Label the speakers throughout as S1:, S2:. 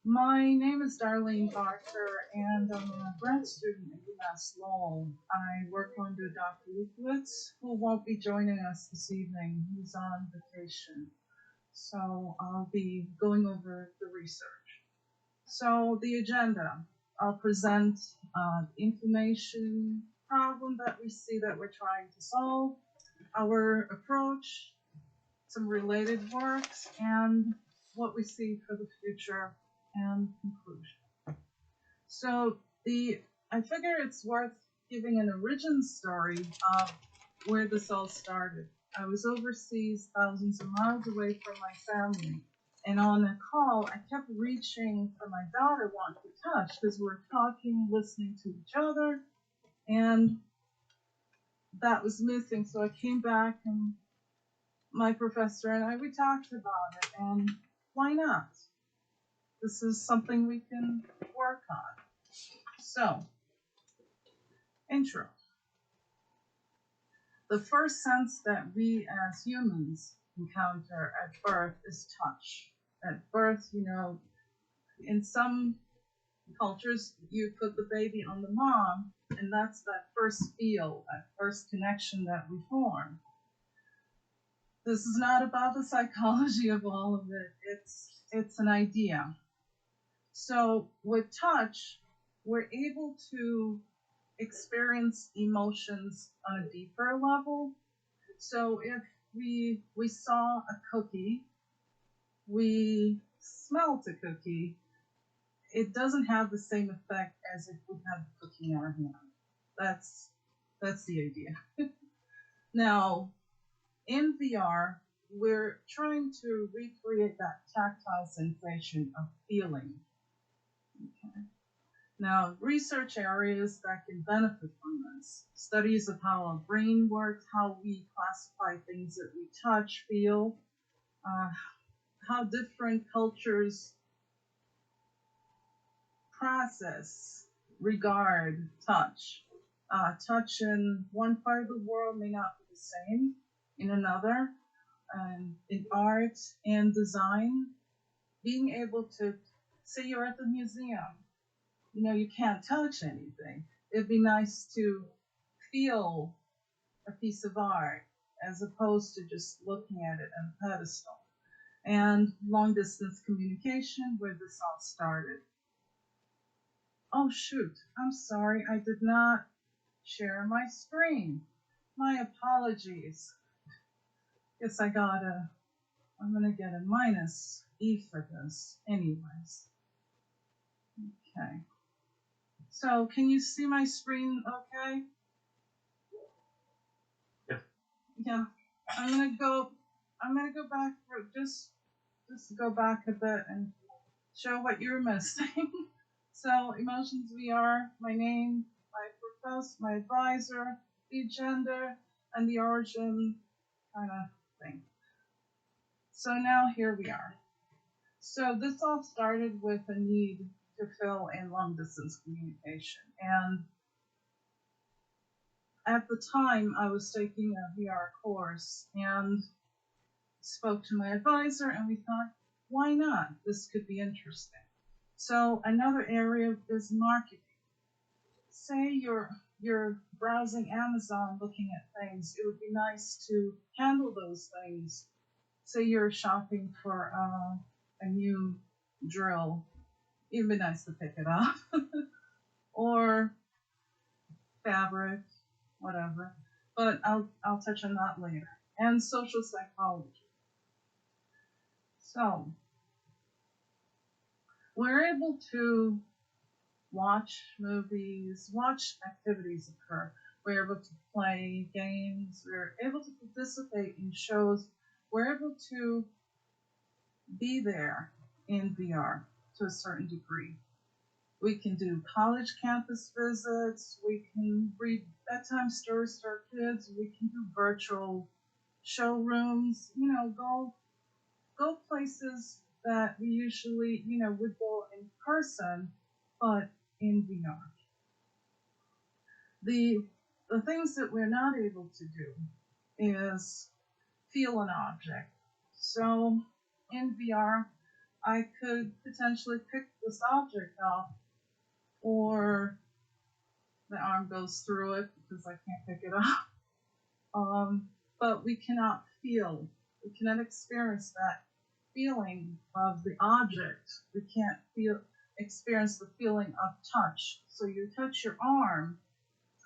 S1: My name is Darlene Barker, and I'm a grad student at UMass Lowell. I work under Dr. Lukowitz, who won't be joining us this evening. He's on vacation. So I'll be going over the research. So the agenda, I'll present information problem that we see that we're trying to solve, our approach, some related works, and what we see for the future and conclusion. So I figure it's worth giving an origin story of where this all started. I was overseas, thousands of miles away from my family, and on a call, I kept reaching for my daughter, wanting to touch, because we're talking, listening to each other, and that was missing. So I came back, and my professor and I, we talked about it, and why not? This is something we can work on. So, intro. The first sense that we as humans encounter at birth is touch. At birth, in some cultures, you put the baby on the mom, and that's that first feel, that first connection that we form. This is not about the psychology of all of it. It's an idea. So with touch, we're able to experience emotions on a deeper level. So if we saw a cookie, we smelled a cookie, it doesn't have the same effect as if we had the cookie in our hand. That's the idea. Now, in VR, we're trying to recreate that tactile sensation of feeling. Okay. Now, research areas that can benefit from this, studies of how our brain works, how we classify things that we touch, feel, how different cultures process, regard touch. Touch in one part of the world may not be the same in another. In art and design, being able to say you're at the museum, you can't touch anything. It'd be nice to feel a piece of art as opposed to just looking at it on a pedestal. And long distance communication, where this all started. Oh shoot, I'm sorry, I did not share my screen. My apologies. Guess I'm gonna get a minus E for this anyways. Okay. So can you see my screen okay?
S2: Yeah.
S1: Yeah. I'm gonna go back for just go back a bit and show what you're missing. So emotions VR, my name, my professor, my advisor, the gender, and the origin kind of thing. So now here we are. So this all started with a need to fill in long distance communication. And at the time, I was taking a VR course and spoke to my advisor, and we thought, why not? This could be interesting. So another area is marketing. Say you're browsing Amazon looking at things, it would be nice to handle those things. Say you're shopping for a new drill, it'd be nice to pick it up. Or fabric, whatever. But I'll touch on that later. And social psychology. So we're able to watch movies, watch activities occur. We're able to play games. We're able to participate in shows. We're able to be there in VR to a certain degree. We can do college campus visits. We can read bedtime stories to our kids. We can do virtual showrooms. Go places that we usually, would go in person, but in VR. The things that we're not able to do is feel an object. So in VR, I could potentially pick this object up, or the arm goes through it because I can't pick it up. But we cannot feel, we cannot experience that feeling of the object. We can't experience the feeling of touch. So you touch your arm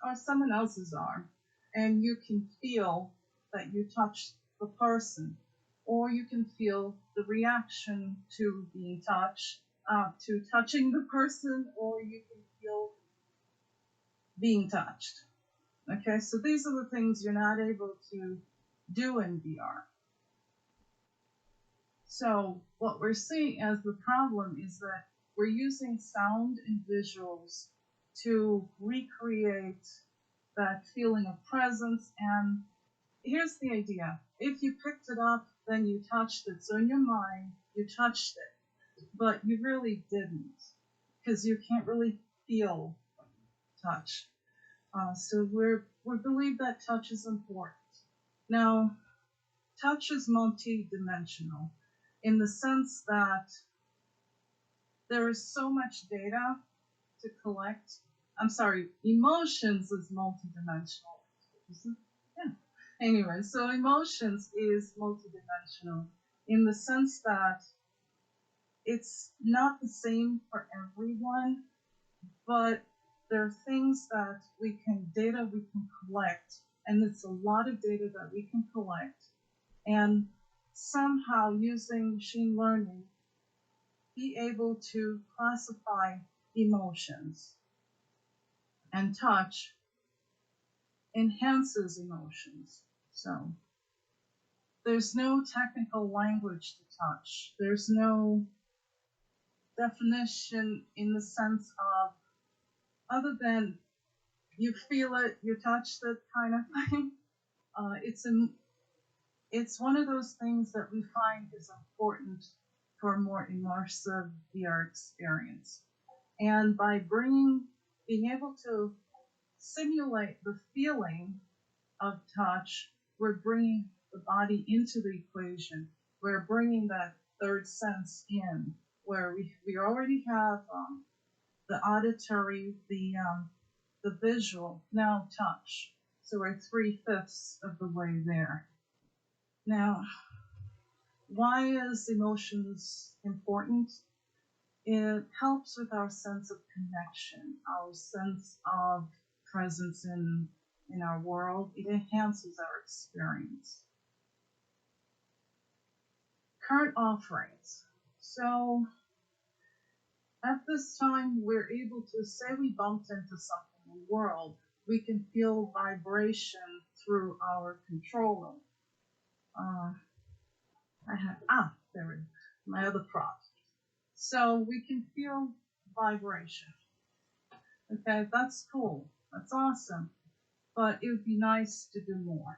S1: or someone else's arm, and you can feel that you touched the person, or you can feel the reaction to being touched, to touching the person, or you can feel being touched. Okay, so these are the things you're not able to do in VR. So what we're seeing as the problem is that we're using sound and visuals to recreate that feeling of presence. And here's the idea. If you picked it up, then you touched it. So in your mind, you touched it, but you really didn't, because you can't really feel touch. So we believe that touch is important. Now, touch is multi-dimensional in the sense that there is so much data to collect. I'm sorry, emotions is multi-dimensional. Yeah. Anyway, so emotions is multi-dimensional in the sense that it's not the same for everyone, but there are things that data we can collect, and it's a lot of data that we can collect, and somehow using machine learning, be able to classify emotions. And touch enhances emotions. So there's no technical language to touch. There's no definition in the sense of, other than you feel it, you touched it kind of thing. It's one of those things that we find is important for a more immersive VR experience. And by being able to simulate the feeling of touch, we're bringing the body into the equation. We're bringing that third sense in, where we already have the auditory, the visual, now touch. So we're 3/5 of the way there. Now, why is emotions important? It helps with our sense of connection, our sense of presence in our world. It enhances our experience. Current offerings. So at this time, we're able to say we bumped into something in the world. We can feel vibration through our controller. There it is, my other prop. So we can feel vibration. Okay, that's cool. That's awesome. But it would be nice to do more.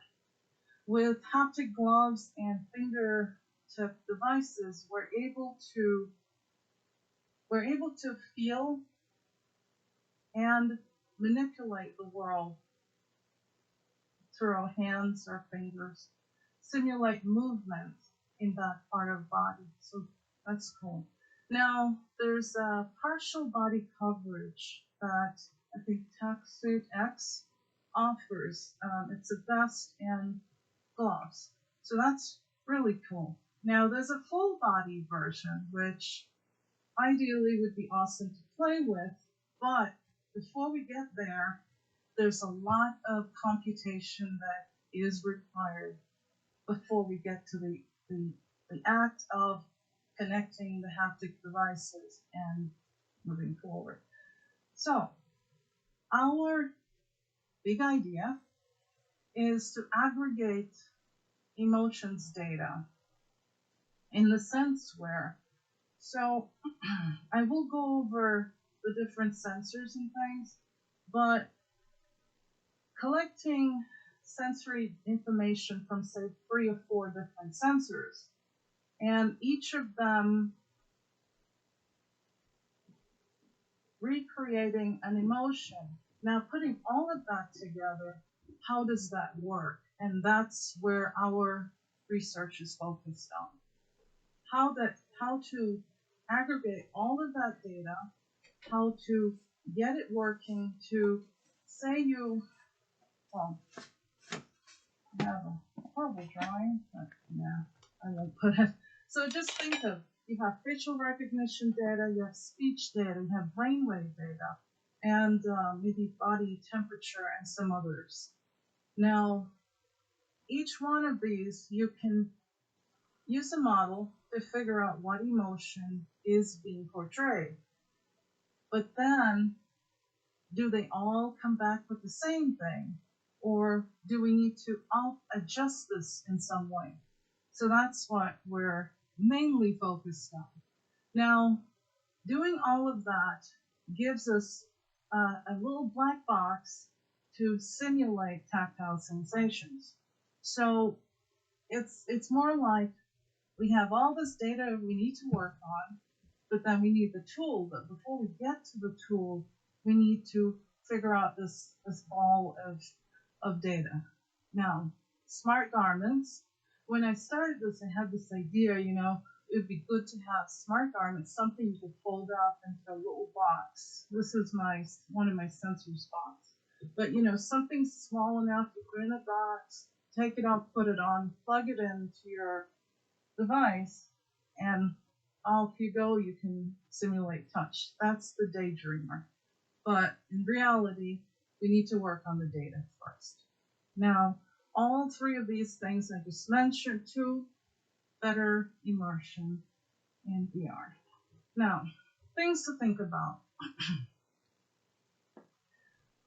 S1: With haptic gloves and fingertip devices, we're able to feel and manipulate the world through our hands or fingers, simulate movement in that part of the body. So that's cool. Now, there's a partial body coverage that I think TechSuit X offers. It's a vest and gloves. So that's really cool. Now, there's a full body version, which ideally would be awesome to play with, but before we get there, there's a lot of computation that is required before we get to the act of connecting the haptic devices and moving forward. So, our big idea is to aggregate emotions data in the sense where, so I will go over the different sensors and things, but collecting sensory information from, say, 3 or 4 different sensors, and each of them recreating an emotion. Now, putting all of that together, how does that work? And that's where our research is focused on. how to aggregate all of that data, how to get it working to say you, well, I have a horrible drawing, but yeah, I won't put it. So just think of, you have facial recognition data, you have speech data, you have brainwave data, and maybe body temperature and some others. Now, each one of these, you can use a model to figure out what emotion is being portrayed. But then, do they all come back with the same thing? Or do we need to adjust this in some way? So that's what we're mainly focused on. Now, doing all of that gives us a little black box to simulate tactile sensations. So it's more like we have all this data we need to work on, but then we need the tool. But before we get to the tool, we need to figure out this ball of data. Now, smart garments. When I started this, I had this idea, it would be good to have smart garments, something you could fold up into a little box. This is one of my sensor spots. But something small enough to put in a box, take it out, put it on, plug it into your device, and off you go. You can simulate touch. That's the daydreamer. But in reality, we need to work on the data first. Now, all three of these things I just mentioned, to better immersion in VR. Now, things to think about.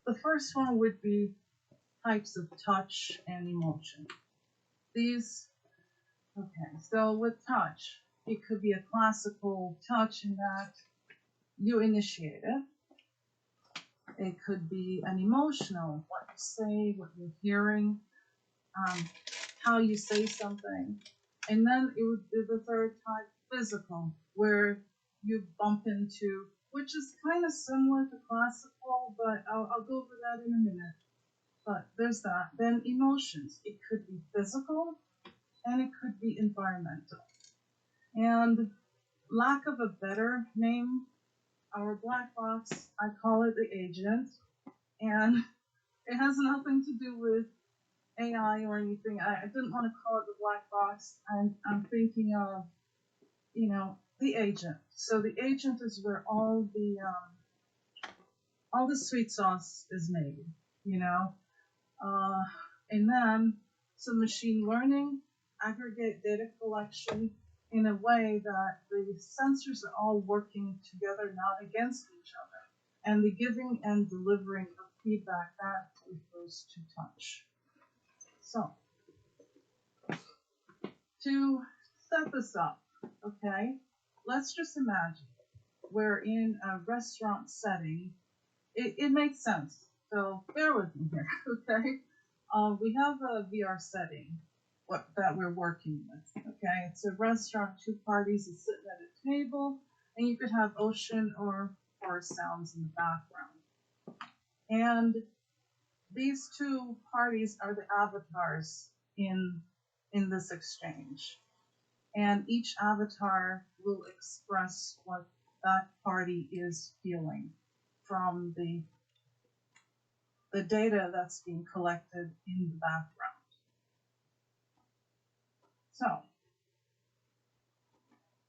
S1: The first one would be types of touch and emotion. Okay, so with touch, it could be a classical touch in that you initiate it. It could be an emotional, what you say, what you're hearing, how you say something. And then it would be the third type, physical, where you bump into, which is kind of similar to classical, but I'll go over that in a minute. But there's that. Then emotions. It could be physical and it could be environmental. And lack of a better name, our black box, I call it the agent. And it has nothing to do with AI or anything. I didn't want to call it the black box. I'm thinking of, the agent. So the agent is where all the sweet sauce is made, and then some machine learning, aggregate data collection in a way that the sensors are all working together, not against each other, and the giving and delivering of feedback that refers to touch. So, to set this up, okay, let's just imagine we're in a restaurant setting. It makes sense, so bear with me here, okay? We have a VR setting that we're working with, okay? It's a restaurant, two parties are sitting at a table, and you could have ocean or forest sounds in the background. And these two parties are the avatars in this exchange. And each avatar will express what that party is feeling from the data that's being collected in the background. So,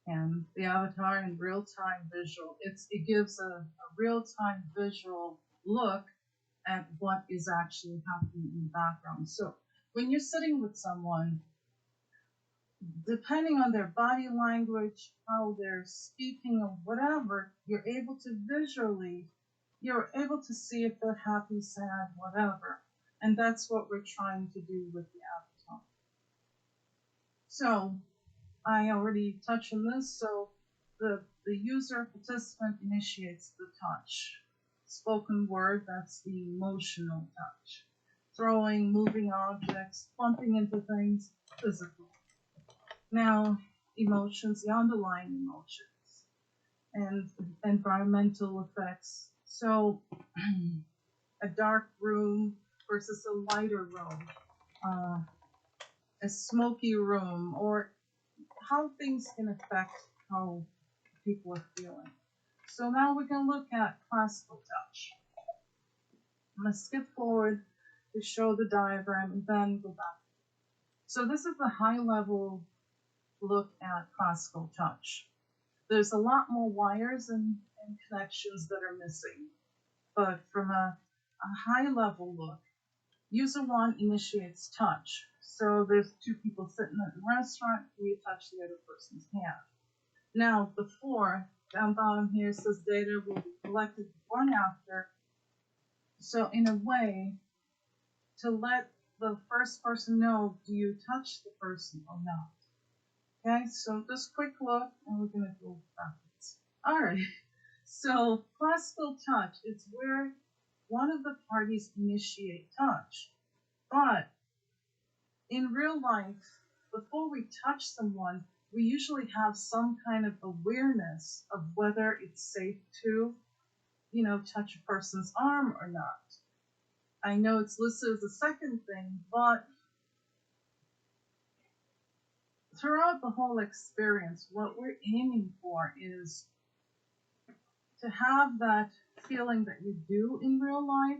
S1: and the avatar in real-time visual, it gives a real-time visual look at what is actually happening in the background. So when you're sitting with someone, depending on their body language, how they're speaking or whatever, you're able to see if they're happy, sad, whatever. And that's what we're trying to do with the avatar. So I already touched on this. So the user participant initiates the touch. Spoken word, that's the emotional touch. Throwing, moving objects, bumping into things, physical. Now, emotions, the underlying emotions, and environmental effects. So, a dark room versus a lighter room, a smoky room, or how things can affect how people are feeling. So now we can look at classical touch. I'm going to skip forward to show the diagram and then go back. So this is the high level look at classical touch. There's a lot more wires and connections that are missing. But from a high level look, user one initiates touch. So there's two people sitting at the restaurant, you touch the other person's hand. Now, before, down bottom here says data will be collected before and after. So in a way, to let the first person know, do you touch the person or not? Okay, so just quick look, and we're going to go backwards. All right, so classical touch is where one of the parties initiate touch. But in real life, before we touch someone, we usually have some kind of awareness of whether it's safe to, touch a person's arm or not. I know it's listed as a second thing, but throughout the whole experience, what we're aiming for is to have that feeling that you do in real life,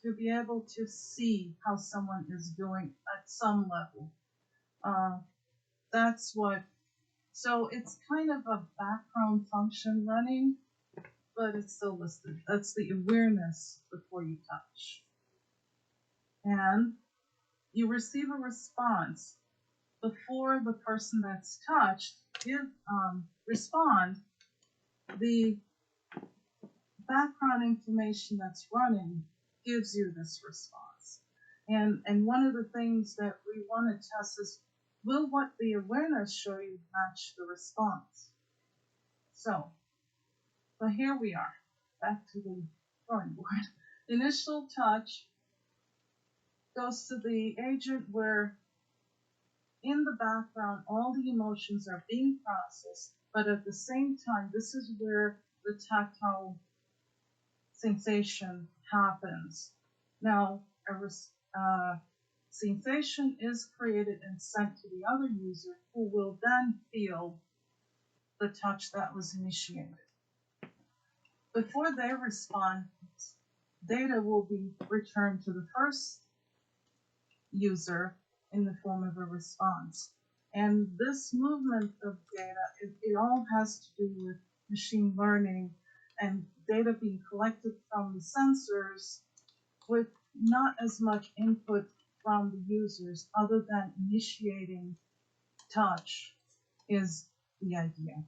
S1: to be able to see how someone is doing at some level. That's what, so it's kind of a background function running, but it's still listed. That's the awareness before you touch. And you receive a response before the person that's touched respond. The background information that's running gives you this response. And one of the things that we want to test is, will what the awareness show you match the response? So here we are, back to the drawing board. Initial touch goes to the agent where in the background all the emotions are being processed, but at the same time, this is where the tactile sensation happens. Now, a sensation is created and sent to the other user, who will then feel the touch that was initiated. Before they respond, data will be returned to the first user in the form of a response. And this movement of data, it all has to do with machine learning and data being collected from the sensors with not as much input from the users other than initiating touch is the idea.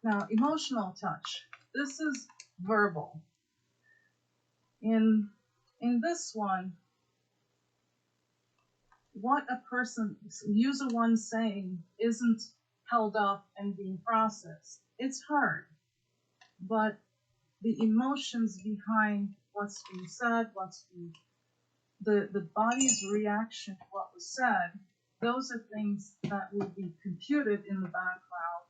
S1: Now, emotional touch. This is verbal. In this one, what a person, user one saying, isn't held up and being processed. It's heard, but the emotions behind what's being said, the body's reaction to what was said, those are things that will be computed in the background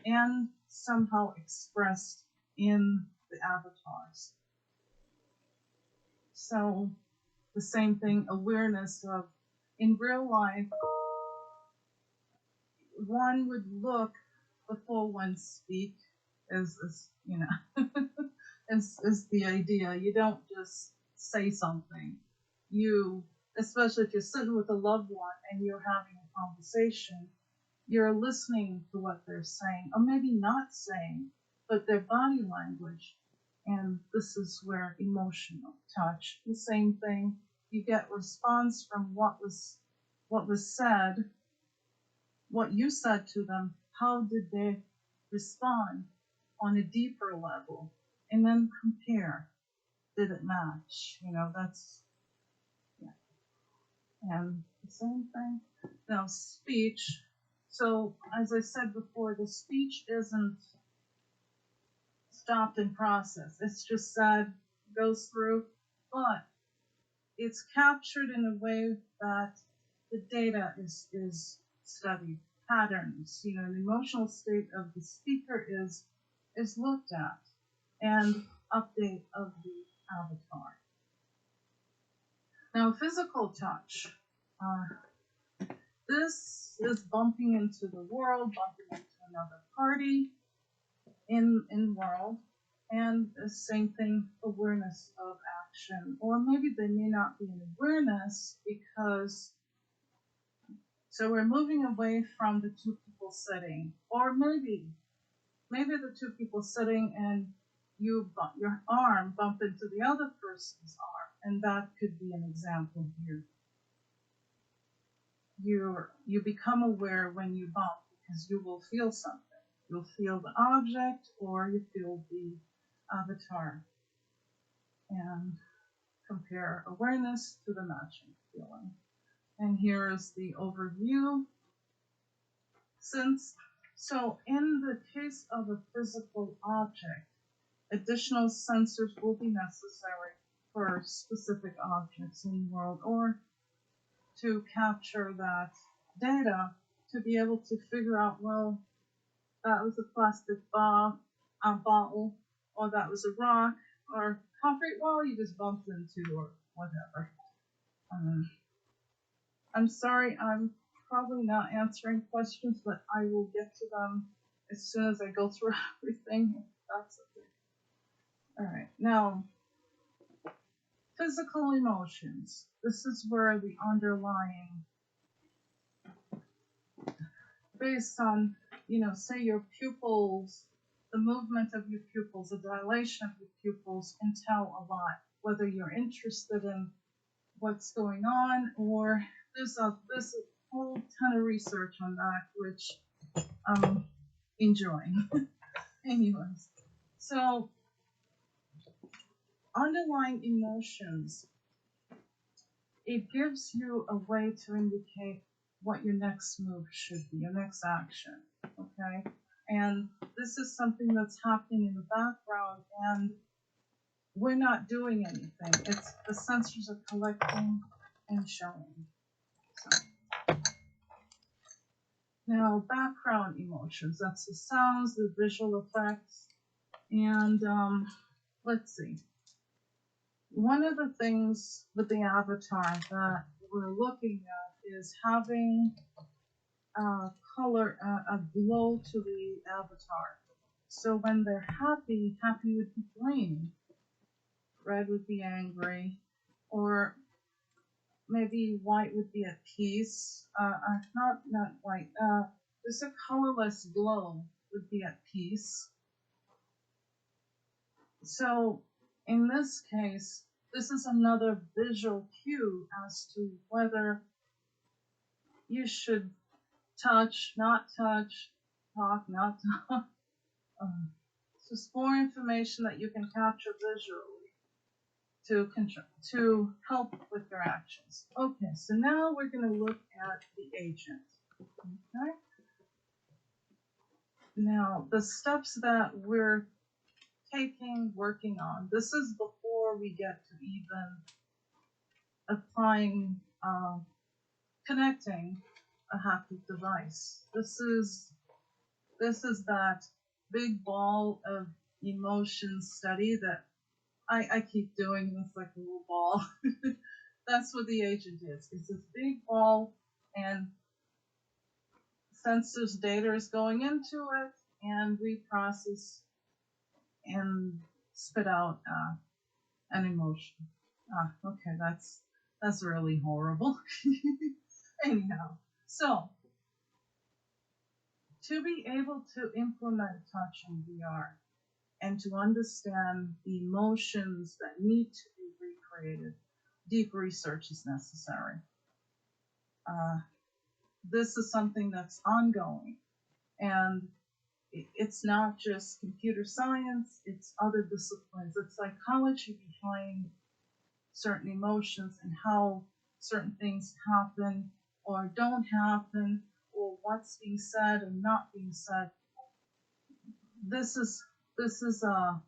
S1: and somehow expressed in the avatars. So the same thing, awareness of, in real life, one would look before one speak, as is the idea. You don't just say something. You, especially if you're sitting with a loved one and you're having a conversation, you're listening to what they're saying, or maybe not saying, but their body language. And this is where emotional touch, the same thing. You get response from what was said, what you said to them, how did they respond on a deeper level, and then compare. Did it match? That's, yeah. And the same thing. Now, speech. So, as I said before, the speech isn't stopped and processed. It's just said, goes through, but it's captured in a way that the data is studied, patterns. The emotional state of the speaker is looked at, and update of the avatar. Now, physical touch. this is bumping into the world, bumping into another party in world, and the same thing, awareness of action. Or maybe there may not be an awareness because, so we're moving away from the two people sitting, or maybe the two people sitting and your arm bump into the other person's arm, and that could be an example here. You become aware when you bump because you will feel something. You'll feel the object or you feel the avatar, and compare awareness to the matching feeling. And here is the overview. So in the case of a physical object, additional sensors will be necessary for specific objects in the world, or to capture that data to be able to figure out, well, that was a plastic bottle, or that was a rock, or concrete wall you just bumped into, or whatever. I'm sorry, I'm probably not answering questions, but I will get to them as soon as I go through everything. That's okay. All right, now, physical emotions. This is where the underlying, based on, say your pupils, the movement of your pupils, the dilation of your pupils can tell a lot, whether you're interested in what's going on, or there's a whole ton of research on that, which I'm enjoying. Anyways, so underlying emotions, it gives you a way to indicate what your next move should be, your next action, okay? And this is something that's happening in the background, and we're not doing anything. It's the sensors are collecting and showing. So, now, background emotions, that's the sounds, the visual effects, and let's see. One of the things with the avatar that we're looking at is having color, a glow to the avatar. So when they're happy, happy would be green, red would be angry, or maybe white would be at peace. Not white. Just a colorless glow would be at peace. So in this case, this is another visual cue as to whether you should touch, not touch, talk, not talk. It's just more information that you can capture visually to help with your actions. Okay, so now we're going to look at the agent. Okay. Now, the steps that we're working on, this is before we get to even applying, connecting a haptic device. This is that big ball of emotion study that I keep doing. This like a little ball. That's what the agent is. It's this big ball, and sensors data is going into it, and we process and spit out an emotion. Okay, that's really horrible. Anyhow, so to be able to implement touch in VR and to understand the emotions that need to be recreated, deep research is necessary. This is something that's ongoing, and it's not just computer science, it's other disciplines. It's psychology behind certain emotions and how certain things happen or don't happen, or what's being said and not being said. This is a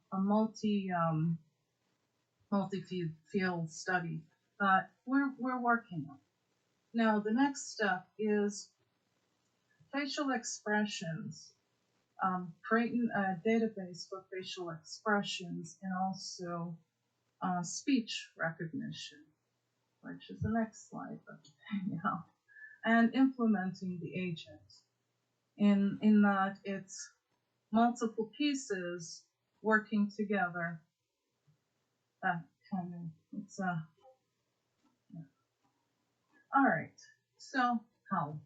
S1: multi-field study that we're working on. Now the next step is facial expressions. Creating a database for facial expressions and also speech recognition, which is the next slide, but anyhow. and implementing the agent in that it's multiple pieces working together. That kind of, it's yeah. All right, so how?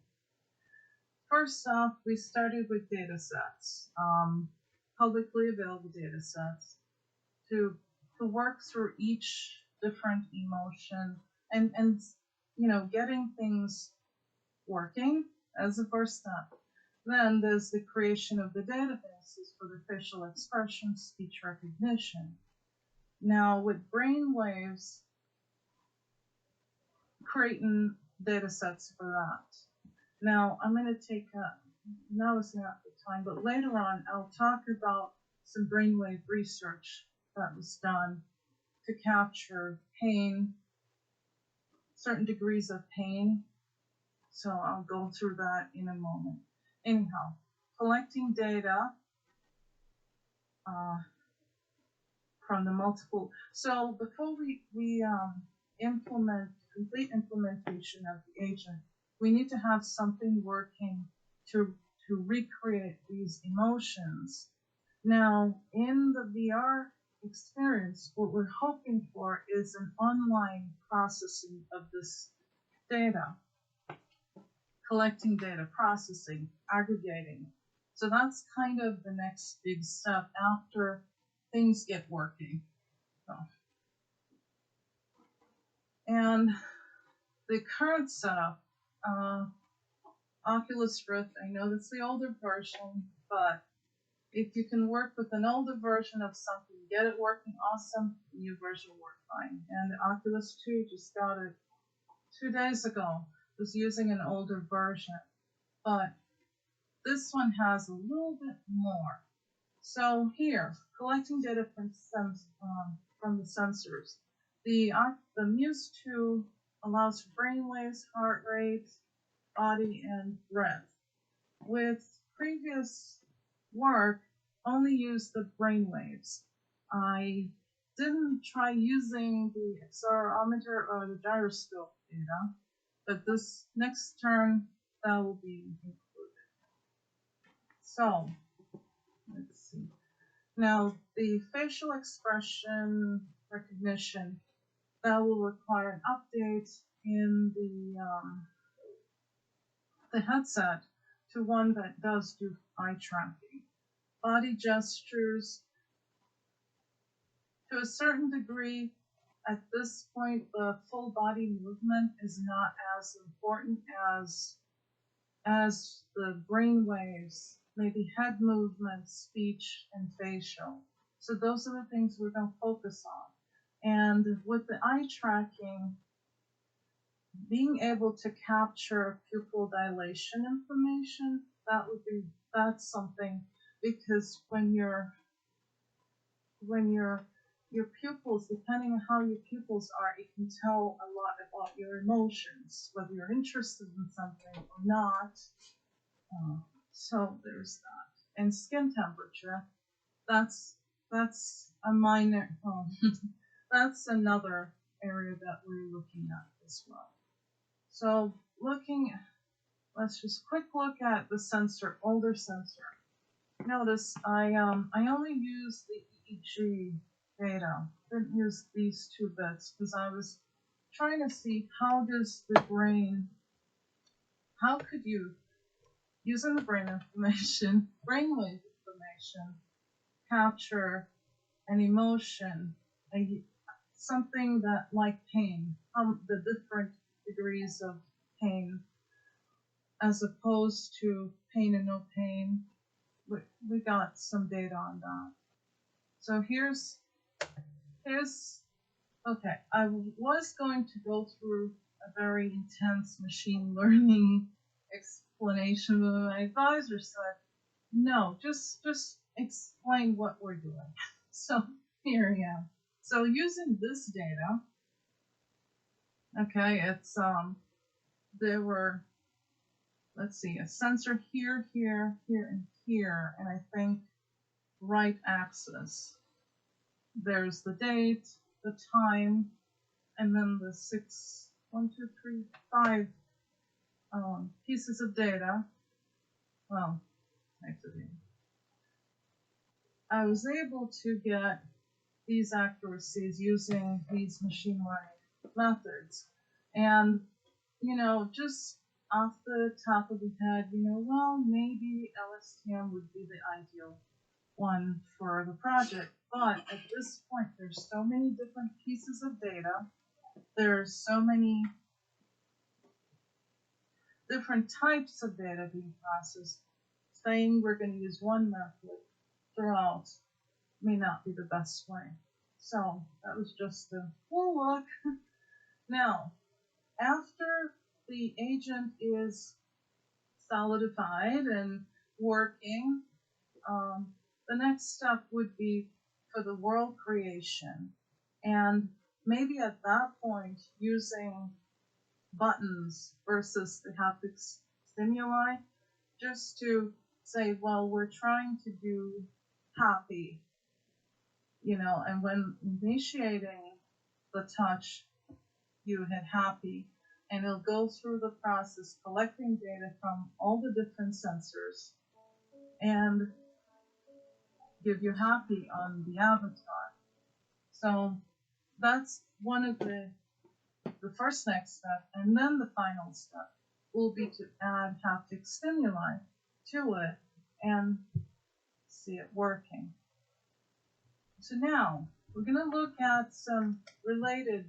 S1: First off, we started with data sets, publicly available data sets, to work through each different emotion and getting things working as a first step. Then there's the creation of the databases for the facial expression, speech recognition. Now with brain waves, creating data sets for that. Now I'm going to take now is not the time, but later on I'll talk about some brainwave research that was done to capture pain, certain degrees of pain. So I'll go through that in a moment. Anyhow, collecting data from the multiple. So before we implement complete implementation of the agent, we need to have something working to recreate these emotions. Now, in the VR experience, what we're hoping for is an online processing of this data, collecting data, processing, aggregating. So that's kind of the next big step after things get working. So, and the current setup, Oculus Rift, I know that's the older version, but if you can work with an older version of something, get it working awesome, the new version will work fine. And the Oculus 2 just got it 2 days ago, was using an older version, but this one has a little bit more. So here, collecting data from the sensors. The Muse 2 allows for brainwaves, heart rate, body, and breath. With previous work, only used the brainwaves. I didn't try using the accelerometer or the gyroscope data, but this next term, that will be included. So, let's see. Now, the facial expression recognition, that will require an update in the headset to one that does do eye tracking. Body gestures, to a certain degree, at this point, the full body movement is not as important as the brain waves, maybe head movement, speech, and facial. So those are the things we're going to focus on. And with the eye tracking, being able to capture pupil dilation information, that's something, because when your pupils, depending on how your pupils are, it can tell a lot about your emotions, whether you're interested in something or not. So there's that. And skin temperature, that's a minor, that's another area that we're looking at as well. So let's just quick look at the sensor, older sensor. Notice I only use the EEG data. Didn't use these 2 bits because I was trying to see how does the brain, how could you, using the brain information, brainwave information, capture an emotion, something that like pain, the different degrees of pain, as opposed to pain and no pain. We got some data on that. So here's okay. I was going to go through a very intense machine learning explanation, but my advisor said, no, just explain what we're doing. So here I am. So using this data, okay, it's there were, let's see, a sensor here, here, here, and here, and I think right axis. There's the date, the time, and then the 5 pieces of data. Well, types of data. I was able to get these accuracies using these machine learning methods. And, just off the top of the head, well, maybe LSTM would be the ideal one for the project. But at this point, there's so many different pieces of data. There's so many different types of data being processed. Saying we're going to use one method throughout may not be the best way. So that was just a full look. Now, after the agent is solidified and working, the next step would be for the world creation. And maybe at that point, using buttons versus the haptic stimuli, just to say, well, we're trying to do happy, and when initiating the touch, you hit happy, and it'll go through the process collecting data from all the different sensors and give you happy on the avatar. So that's one of the first next step, and then the final step will be to add haptic stimuli to it and see it working. So now we're going to look at some related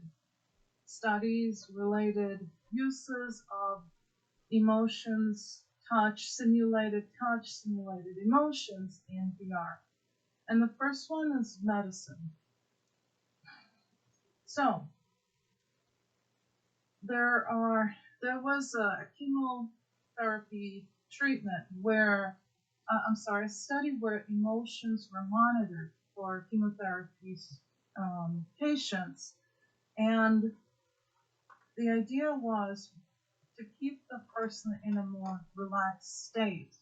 S1: studies, related uses of emotions, simulated emotions in VR. And the first one is medicine. So there was a chemotherapy treatment where, a study where emotions were monitored for chemotherapy patients. And the idea was to keep the person in a more relaxed state.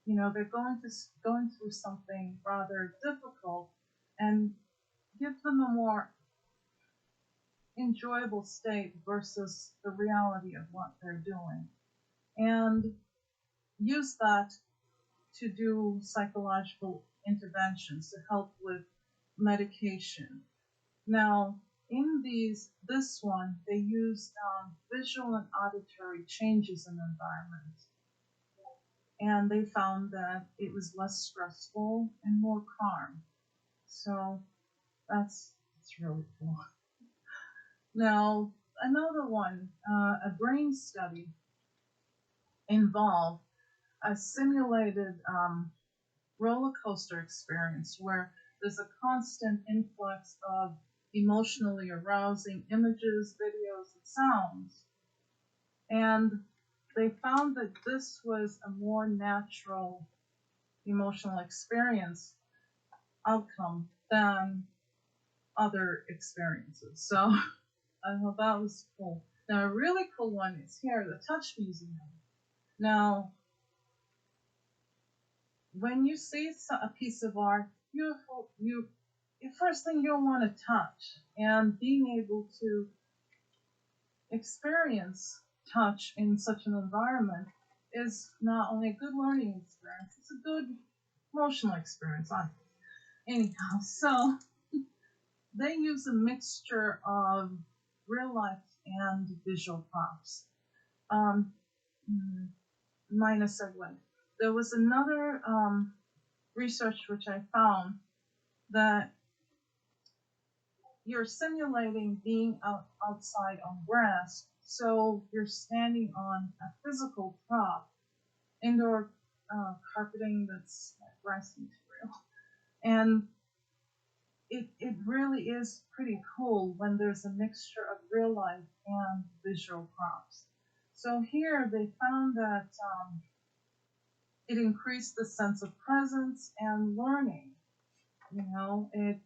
S1: They're going through something rather difficult, and give them a more enjoyable state versus the reality of what they're doing, and use that to do psychological interventions to help with medication. Now, in this one, they used visual and auditory changes in the environment, and they found that it was less stressful and more calm. So that's really cool. Now, another one, a brain study involved a simulated roller coaster experience where there's a constant influx of emotionally arousing images, videos, and sounds. And they found that this was a more natural emotional experience outcome than other experiences. So I thought that was cool. Now, a really cool one is here, the Touch Museum. Now, when you see a piece of art, the first thing you'll want to touch, and being able to experience touch in such an environment is not only a good learning experience, it's a good emotional experience. Anyhow, so they use a mixture of real life and visual props. Minor segue. There was another research which I found that you're simulating being outside on grass, so you're standing on a physical prop, indoor carpeting that's grass material, and it really is pretty cool when there's a mixture of real life and visual props. So here they found that it increased the sense of presence and learning.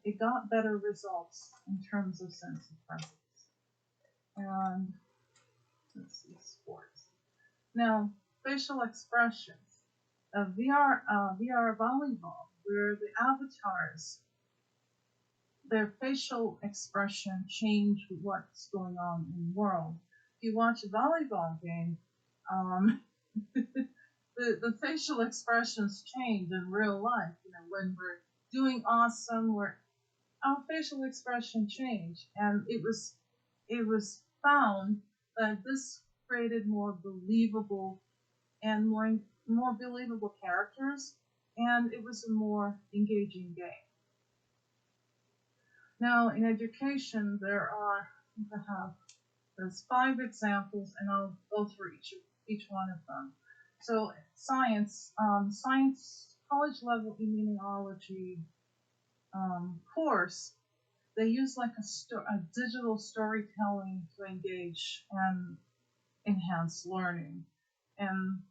S1: It got better results in terms of sense of presence. And let's see, sports. Now, facial expressions. VR volleyball, where the avatars, their facial expression change what's going on in the world. If you watch a volleyball game, Um, the facial expressions change in real life. You know, when we're doing awesome, our facial expression changed, and it was found that this created more believable and more believable characters, and it was a more engaging game. Now, in education, there's 5 examples, and I'll go through each one of them. So, science college level immunology course, they use like a digital storytelling to engage and enhance learning. And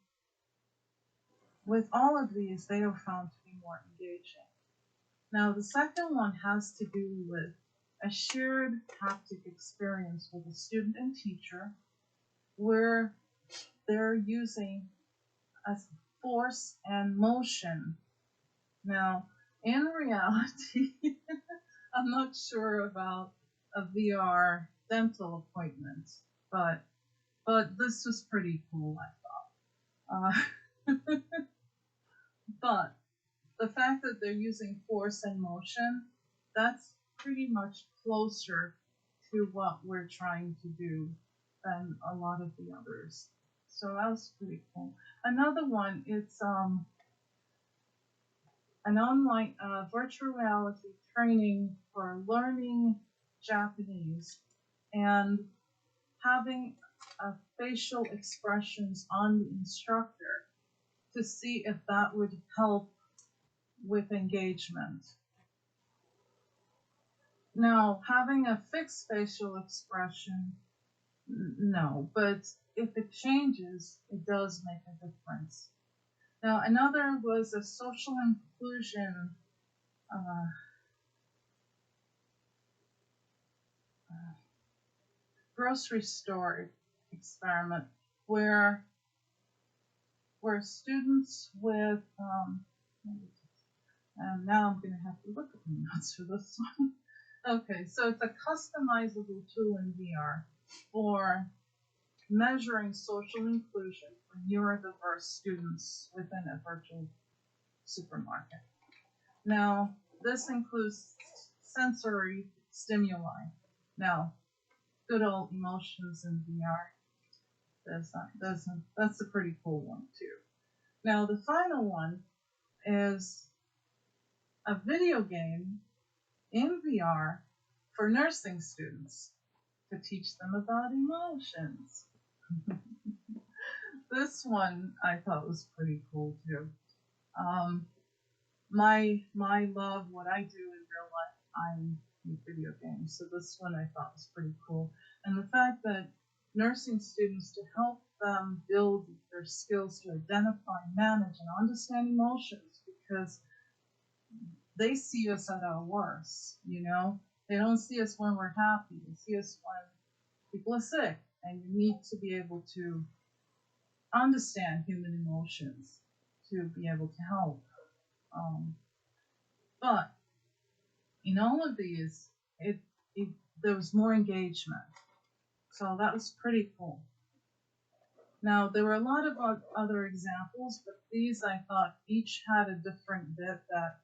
S1: with all of these, they are found to be more engaging. Now, the second one has to do with a shared haptic experience with a student and teacher where they're using a force and motion. Now, in reality, I'm not sure about a VR dental appointment, but this was pretty cool, I thought. But the fact that they're using force and motion, that's pretty much closer to what we're trying to do than a lot of the others. So that was pretty cool. Another one, it's an online virtual reality training for learning Japanese and having facial expressions on the instructor to see if that would help with engagement. Now, having a fixed facial expression, no, but if it changes, it does make a difference. Now, another was a social inclusion grocery store experiment where students with and now I'm going to have to look at the notes for this one. Okay, so it's a customizable tool in VR for measuring social inclusion for neurodiverse students within a virtual supermarket. Now, this includes sensory stimuli. Now, good old emotions in VR. That's a pretty cool one too. Now, the final one is a video game in VR for nursing students to teach them about emotions. This one I thought was pretty cool too. My love, what I do in real life, I make video games. So this one I thought was pretty cool. And the fact that nursing students, to help them build their skills to identify, manage, and understand emotions, because they see us at our worst, you know? They don't see us when we're happy. They see us when people are sick. And you need to be able to understand human emotions to be able to help. But in all of these, there was more engagement. So that was pretty cool. Now, there were a lot of other examples, but these I thought each had a different bit that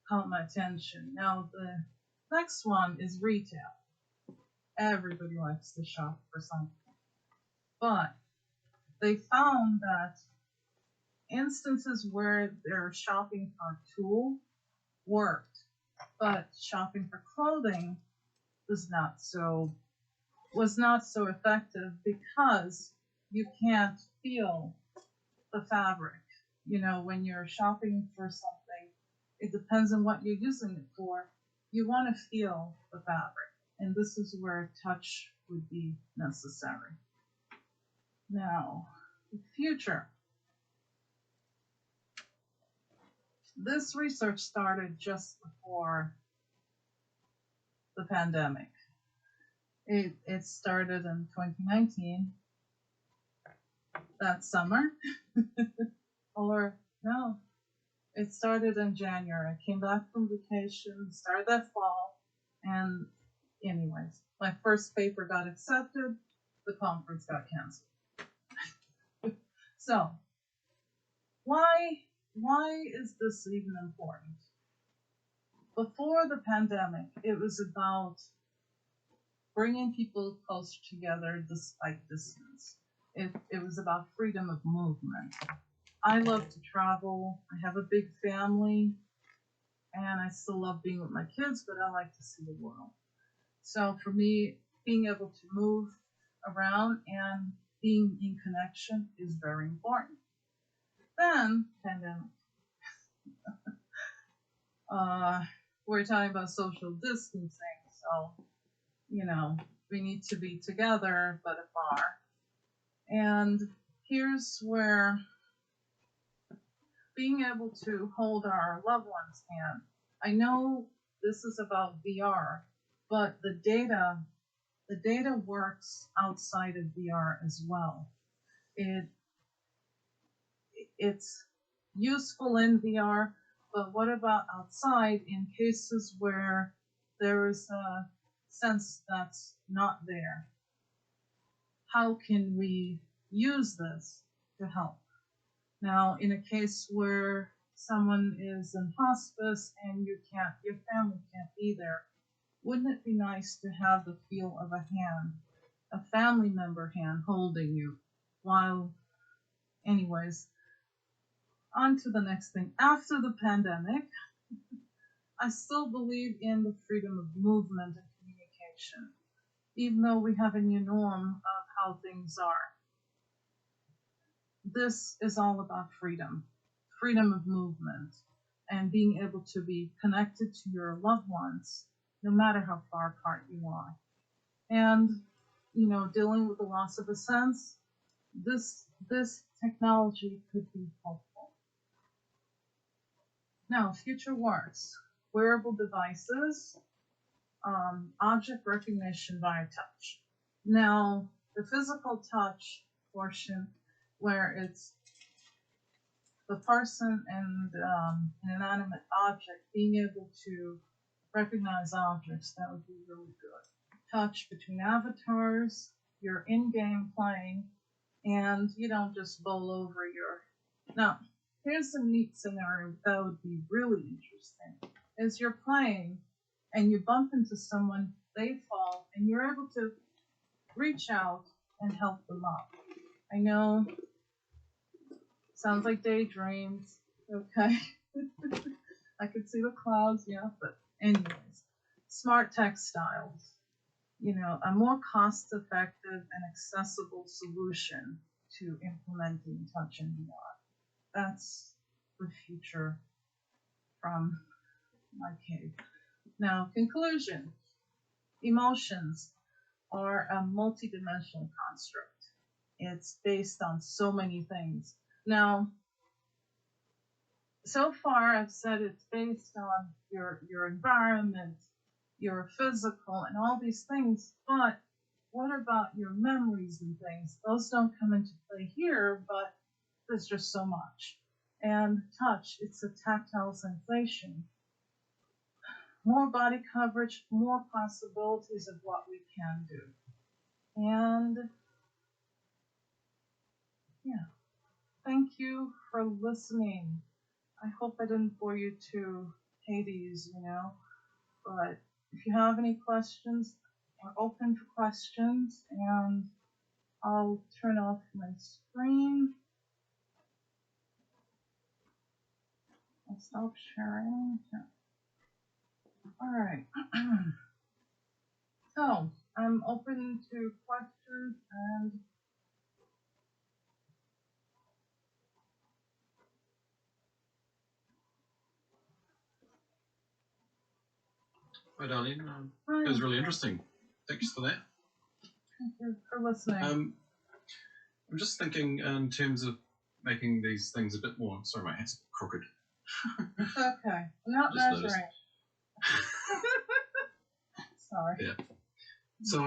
S1: caught my attention. Now, the next one is retail. Everybody likes to shop for something. But they found that instances where they're shopping for a tool worked, but shopping for clothing was not so effective because you can't feel the fabric. You know, when you're shopping for something, it depends on what you're using it for. You want to feel the fabric, and this is where touch would be necessary. Now, the future. This research started just before the pandemic. It started in 2019, that summer. Or no, it started in January. I came back from vacation, started that fall, and anyways, my first paper got accepted, the conference got canceled. So, why is this even important? Before the pandemic, it was about bringing people closer together despite distance. It was about freedom of movement. I love to travel. I have a big family, and I still love being with my kids, but I like to see the world. So for me, being able to move around and being in connection is very important. Then, pandemic. We're talking about social distancing, so we need to be together but afar. And here's where being able to hold our loved one's hand. I know this is about VR, but the data works outside of VR as well. It it's useful in VR, but what about outside in cases where there is a sense that's not there? How can we use this to help? Now, in a case where someone is in hospice and your family can't be there, wouldn't it be nice to have the feel of a hand, a family member hand holding you while, anyways, on to the next thing. After the pandemic, I still believe in the freedom of movement and communication, even though we have a new norm of how things are. This is all about freedom of movement, and being able to be connected to your loved ones, no matter how far apart you are. And, dealing with the loss of a sense, this technology could be helpful. Now, future works, wearable devices, object recognition via touch. Now, the physical touch portion, where it's the person and an inanimate object being able to recognize objects, that would be really good. Touch between avatars, you're in-game playing, and you don't just bowl over your... Now, here's a neat scenario that would be really interesting. As you're playing and you bump into someone, they fall, and you're able to reach out and help them up. I know, sounds like daydreams, okay? I could see the clouds, yeah, but anyways. Smart textiles, a more cost-effective and accessible solution to implementing touch and VR. That's the future from my cave. Now, conclusion. Emotions are a multidimensional construct. It's based on so many things. Now, so far I've said it's based on your environment, your physical, and all these things, but what about your memories and things? Those don't come into play here, but there's just so much. And touch, it's a tactile sensation. More body coverage, more possibilities of what we can do. And yeah, thank you for listening. I hope I didn't bore you to Hades, but if you have any questions, we're open for questions, and I'll turn off my screen. I'll stop sharing. All right. So I'm open to questions, and
S2: Hi, Darlene. It was really interesting. Thanks for that.
S1: Thank you for listening.
S2: I'm just thinking in terms of making these things a bit more. Sorry, my hat's crooked.
S1: Okay, I'm not measuring. Sorry.
S2: Yeah. So,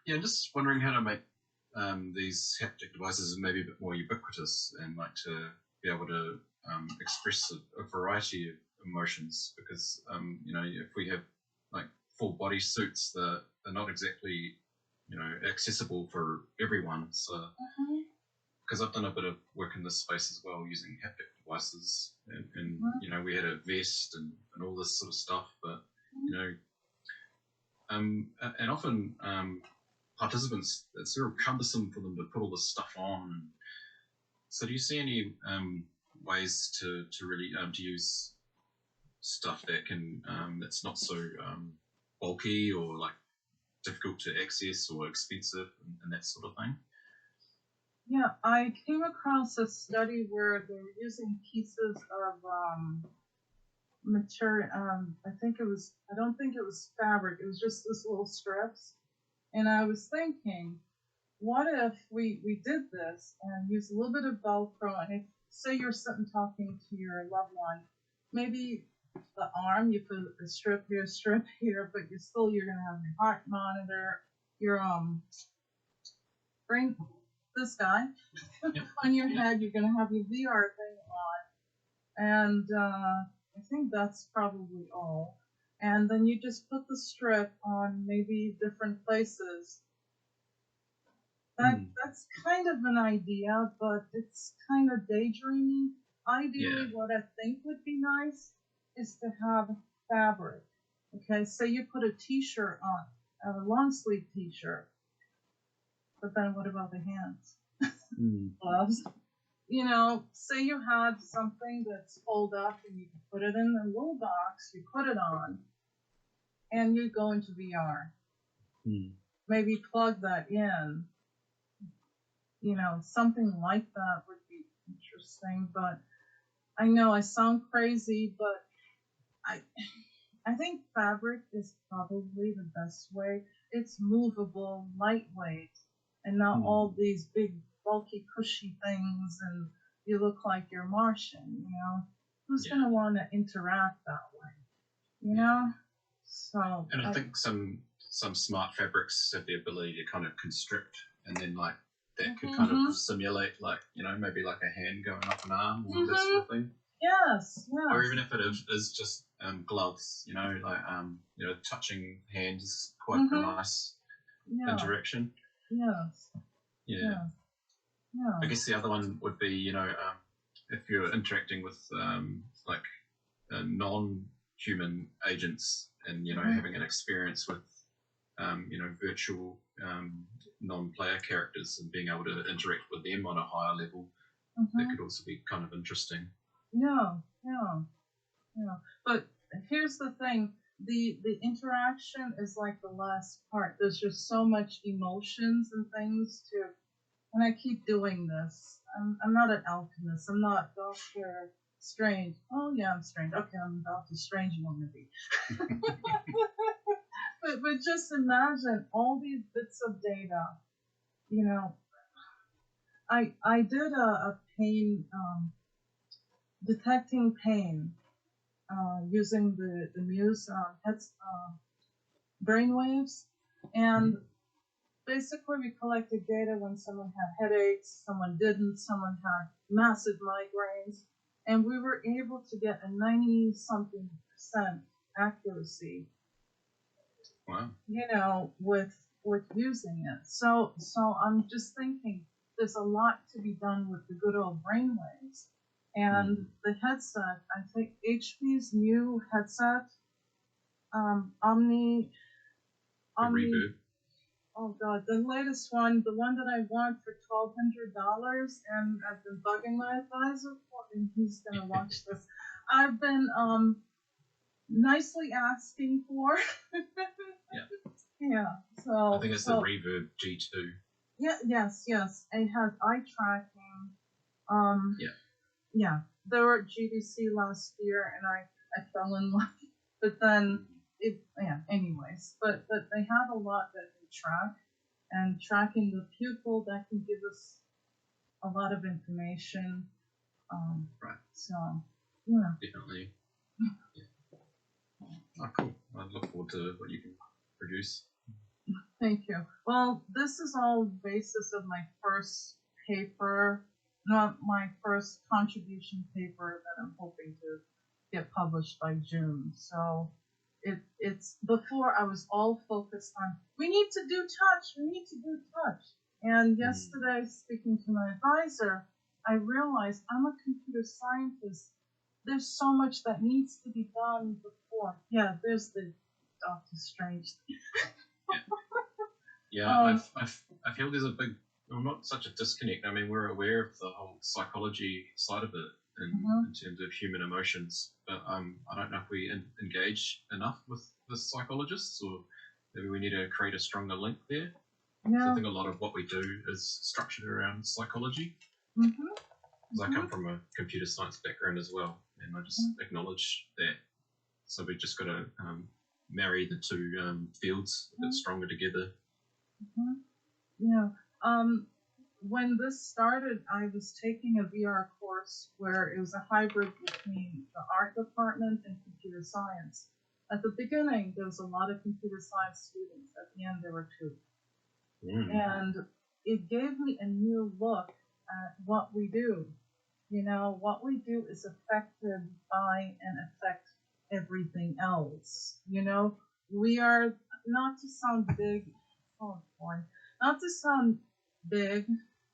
S2: yeah, just wondering how to make these haptic devices maybe a bit more ubiquitous and like to be able to express a variety of emotions, because if we have like full body suits, they're not exactly accessible for everyone. So because I've done a bit of work in this space as well using haptic devices, and you know, we had a vest and all this sort of stuff, but you know, and often participants, it's sort of cumbersome for them to put all this stuff on. So, do you see any ways to really to use stuff that can that's not so bulky or like difficult to access or expensive and that sort of thing?
S1: Yeah, I came across a study where they were using pieces of material. I think it was, I don't think it was fabric, it was just this little strips. And I was thinking, what if we did this and used a little bit of Velcro, and if, say you're sitting talking to your loved one, maybe the arm, you put a strip here, but you're gonna have your heart monitor, your brain, this guy
S2: Yep.
S1: on your head, you're gonna have your VR thing on, and I think that's probably all. And then you just put the strip on maybe different places. That's kind of an idea, but it's kind of daydreaming. Ideally,
S2: Yeah.
S1: what I think would be nice is to have fabric. Okay, so you put a t-shirt on, a long sleeve t-shirt, but then what about the hands? Gloves? You know, say you had something that's folded up and you can put it in a little box, you put it on, and you go into VR. Maybe plug that in. You know, something like that would be interesting, but I know I sound crazy, but I think fabric is probably the best way. It's movable, lightweight, and not all these big, bulky, cushy things, and you look like you're Martian, you know? Who's going to want to interact that way, you know? So.
S2: And I think some smart fabrics have the ability to kind of constrict, and then like that could kind of simulate, like, you know, maybe like a hand going up an arm or that sort of thing.
S1: Yes.
S2: Or even if it is just gloves, you know, like you know, touching hands is quite a nice interaction.
S1: Yes.
S2: Yeah. I guess the other one would be, you know, if you're interacting with like non-human agents, and you know, having an experience with you know, virtual non-player characters and being able to interact with them on a higher level, that could also be kind of interesting.
S1: Yeah. But here's the thing: the interaction is like the last part. There's just so much emotions and things to, and I keep doing this. I'm not an alchemist. I'm not Doctor Strange. Oh yeah, I'm Strange. Okay, I'm Doctor Strange. You want me to be? but just imagine all these bits of data. You know, I did a pain detecting pain using the Muse brainwaves, and basically we collected data when someone had headaches, someone didn't, someone had massive migraines, and we were able to get a 90-something% accuracy.
S2: Wow.
S1: You know, with using it. So I'm just thinking there's a lot to be done with the good old brainwaves. And the headset, I think HP's new headset, Omni,
S2: Reverb.
S1: oh god, the latest one, the one that I want for $1,200, and I've been bugging my advisor for, and he's gonna watch this. I've been nicely asking for. Yeah. So
S2: I think it's the Reverb G2.
S1: Yeah. Yes. It has eye tracking. Yeah. They were at GDC last year, and I fell in love. But then Anyways, but they have a lot that they track, and tracking the pupil that can give us a lot of information.
S2: Right.
S1: So yeah.
S2: Definitely. Yeah. Oh, cool. I look forward to what you can produce.
S1: Thank you. Well, this is all the basis of my first paper, not my first contribution paper that I'm hoping to get published by June. So it's before I was all focused on we need to do touch. And yesterday, speaking to my advisor, I realized I'm a computer scientist. There's so much that needs to be done before. Yeah, there's the Doctor Strange.
S2: Yeah, I feel there's a big, well, not such a disconnect. I mean, we're aware of the whole psychology side of it in terms of human emotions, but I don't know if we engage enough with the psychologists, or maybe we need to create a stronger link there. So I think a lot of what we do is structured around psychology. Because I come from a computer science background as well, and I just acknowledge that. So we just got to marry the two fields a bit stronger together.
S1: Yeah. When this started, I was taking a VR course where it was a hybrid between the art department and computer science. At the beginning, there was a lot of computer science students. At the end, there were 2. And it gave me a new look at what we do. You know, what we do is affected by and affect everything else. You know, we are, not to sound big, oh boy, not to sound big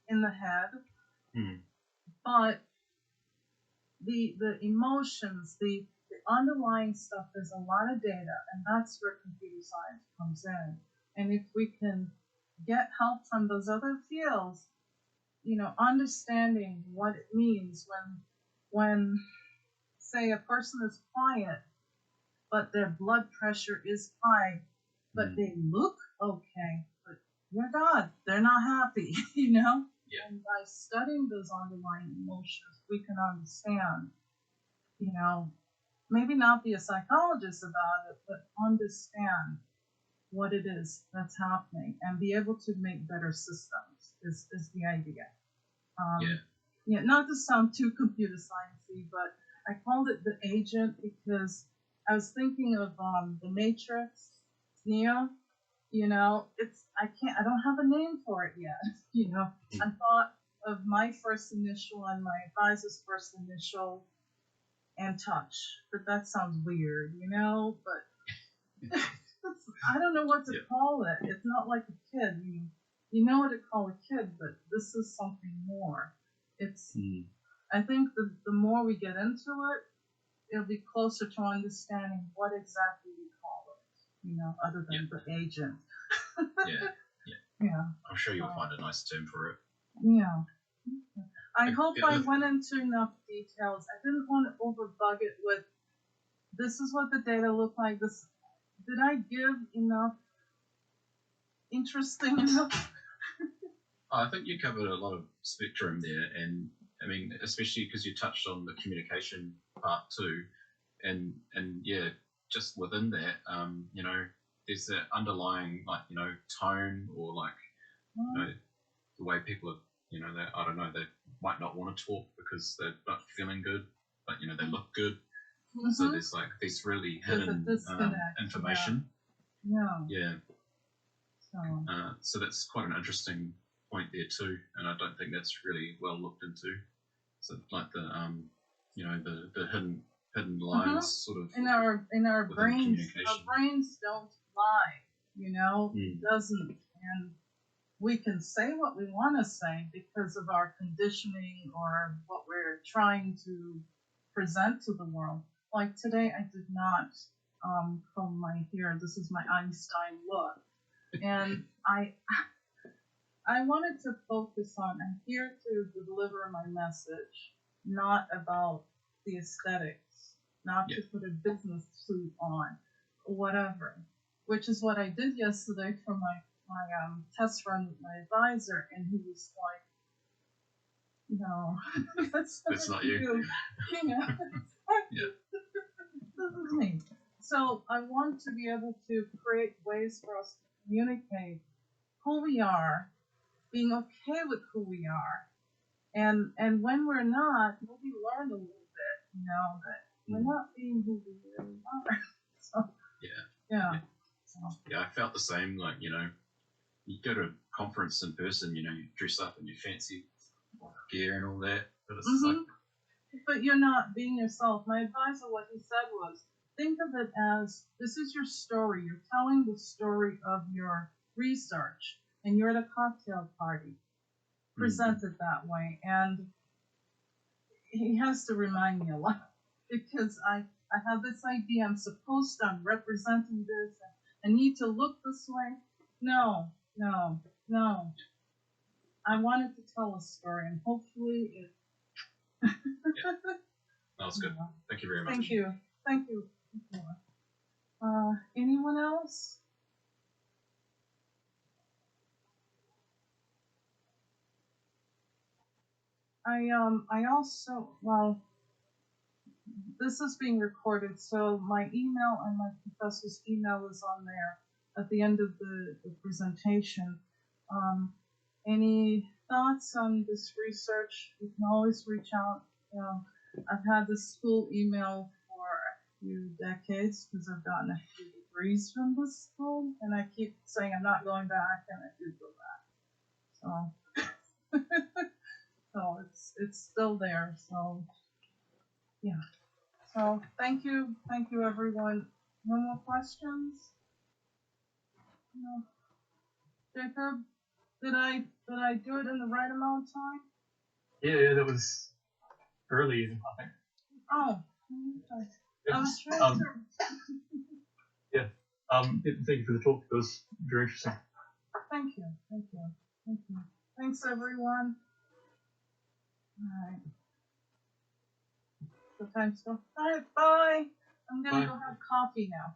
S1: in the head, but the emotions, the underlying stuff, there's a lot of data, and that's where computer science comes in. And if we can get help from those other fields, you know, understanding what it means when say a person is quiet but their blood pressure is high, but they look okay, but dear God, they're not happy, you know? And by studying those underlying emotions, we can understand, you know, maybe not be a psychologist about it, but understand what it is that's happening and be able to make better systems is the idea. Yeah, not to sound too computer sciencey, but I called it the agent because I was thinking of the Matrix, Neo. You know, I don't have a name for it yet. You know, I thought of my first initial and my advisor's first initial and touch, but that sounds weird, you know. But I don't know what to call it. It's not like a kid. You know what to call a kid, but this is something more. It's. I think the more we get into it, it'll be closer to understanding what exactly we call it. You know, other than the agent. Yeah.
S2: I'm sure you'll find a nice term for it.
S1: Yeah. I hope I went into enough details. I didn't want to overbug it with, this is what the data look like. This, did I give enough interesting enough?
S2: I think you covered a lot of spectrum there, and I mean, especially because you touched on the communication part too, and yeah, just within that, you know, there's that underlying, like, you know, tone, or like, you know, the way people are, you know, I don't know, they might not want to talk because they're not feeling good, but you know, they look good. So there's like these really hidden information. Yeah. So that's quite an interesting point there too, and I don't think that's really well looked into. So like the you know, the hidden lines sort of
S1: in our brains. Our brains don't lie, you know. It doesn't, and we can say what we want to say because of our conditioning or what we're trying to present to the world. Like today, I did not comb my hair. This is my Einstein look, and I wanted to focus on, I'm here to deliver my message, not about the aesthetics, not to put a business suit on, whatever. Which is what I did yesterday for my test run with my advisor, and he was like, "No, that's
S2: not you."
S1: You know, this is me. So I want to be able to create ways for us to communicate who we are, being okay with who we are, and when we're not, maybe learn a little bit, you know, that we're not being who we really are. So
S2: yeah, I felt the same. Like, you know, you go to a conference in person, you know, you dress up in your fancy gear and all that, but it's like,
S1: but you're not being yourself. My advisor, what he said was, think of it as, this is your story. You're telling the story of your research. and you're at a cocktail party, presented that way. And he has to remind me a lot because I have this idea I'm representing this, and I need to look this way. No, no, no. I wanted to tell a story, and hopefully it.
S2: That was good. Thank you very much.
S1: Thank you. Thank you. Anyone else? I also, well, this is being recorded, so my email and my professor's email is on there at the end of the presentation. Any thoughts on this research? You can always reach out. I've had this school email for a few decades because I've gotten a few degrees from this school, and I keep saying I'm not going back, and I do go back. So, so it's still there. So yeah. So thank you everyone. No more questions? No. Jacob, did I do it in the right amount of time?
S3: Yeah, that was early, I think.
S1: Oh, okay.
S3: Yeah.
S1: I was trying to.
S3: Yeah. Thank you for the talk. It was very interesting.
S1: Thank you. Thanks everyone. All right. The time's go. All right, bye. I'm gonna go have coffee now.